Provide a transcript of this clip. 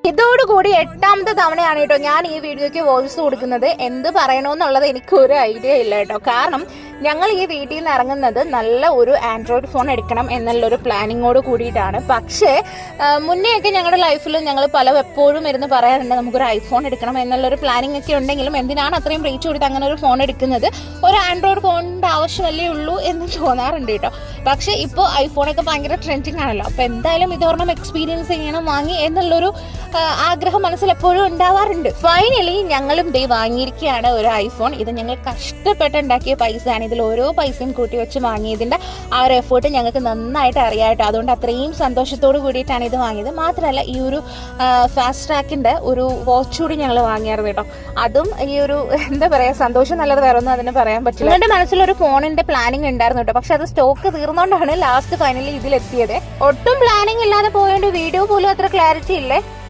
ഇതോടുകൂടി 8ാമത്തെ തവണയാണ് കേട്ടോ ഞാൻ ഈ വീഡിയോയ്ക്ക് വോയിസ് കൊടുക്കുന്നത്. എന്ത് പറയണമെന്നുള്ളത് എനിക്ക് ഒരു ഐഡിയ ഇല്ല കേട്ടോ. കാരണം ഞങ്ങൾ ഈ വീട്ടിൽ നിന്ന് ഇറങ്ങുന്നത് നല്ല ഒരു ആൻഡ്രോയിഡ് ഫോൺ എടുക്കണം എന്നുള്ളൊരു പ്ലാനിങ്ങോട് കൂടിയിട്ടാണ്. പക്ഷേ മുന്നേയൊക്കെ ഞങ്ങളുടെ ലൈഫിൽ ഞങ്ങൾ എപ്പോഴും ഇരുന്ന് പറയാറുണ്ട് നമുക്കൊരു ഐഫോൺ എടുക്കണം എന്നുള്ളൊരു പ്ലാനിങ് ഒക്കെ ഉണ്ടെങ്കിലും എന്തിനാണ് അത്രയും റേറ്റ് കൊടുത്ത് അങ്ങനെ ഒരു ഫോൺ എടുക്കുന്നത്, ഒരു ആൻഡ്രോയിഡ് ഫോണിൻ്റെ ആവശ്യമല്ലേ ഉള്ളൂ എന്ന് തോന്നാറുണ്ട് കേട്ടോ. പക്ഷേ ഇപ്പോൾ ഐഫോണൊക്കെ ഭയങ്കര ട്രെൻഡിങ് ആണല്ലോ. അപ്പോൾ എന്തായാലും ഇതൊരെണ്ണം എക്സ്പീരിയൻസ് ചെയ്യണം വാങ്ങി എന്നുള്ളൊരു ആഗ്രഹം മനസ്സിൽ എപ്പോഴും ഉണ്ടാവാറുണ്ട്. ഫൈനലി ഞങ്ങളും വാങ്ങിയിരിക്കുകയാണ് ഒരു ഐഫോൺ. ഇത് ഞങ്ങൾ കഷ്ടപ്പെട്ടുണ്ടാക്കിയ പൈസയാണ്. ഇതിൽ ഓരോ പൈസയും കൂട്ടി വെച്ച് വാങ്ങിയതിൻ്റെ ആ ഒരു എഫേർട്ട് ഞങ്ങൾക്ക് നന്നായിട്ട് അറിയാട്ടോ. അതുകൊണ്ട് അത്രയും സന്തോഷത്തോട് കൂടിയിട്ടാണ് ഇത് വാങ്ങിയത്. മാത്രമല്ല ഈ ഒരു ഫാസ്റ്റ് ട്രാക്കിൻ്റെ ഒരു വാച്ച് കൂടി ഞങ്ങൾ വാങ്ങിയായിരുന്നു കേട്ടോ. അതും ഈ ഒരു എന്താ പറയുക സന്തോഷം നല്ലത് വേറെ ഒന്നും അതിന് പറയാൻ പറ്റില്ല. എൻ്റെ മനസ്സിലൊരു ഫോണിൻ്റെ പ്ലാനിങ് ഉണ്ടായിരുന്നു കേട്ടോ. പക്ഷെ അത് സ്റ്റോക്ക് തീർന്നുകൊണ്ടാണ് ലാസ്റ്റ് ഫൈനലി ഇതിലെത്തിയത്. ഒട്ടും പ്ലാനിങ് ഇല്ലാതെ പോയതുകൊണ്ട് വീഡിയോ പോലും അത്ര ക്ലാരിറ്റി ഇല്ലേ.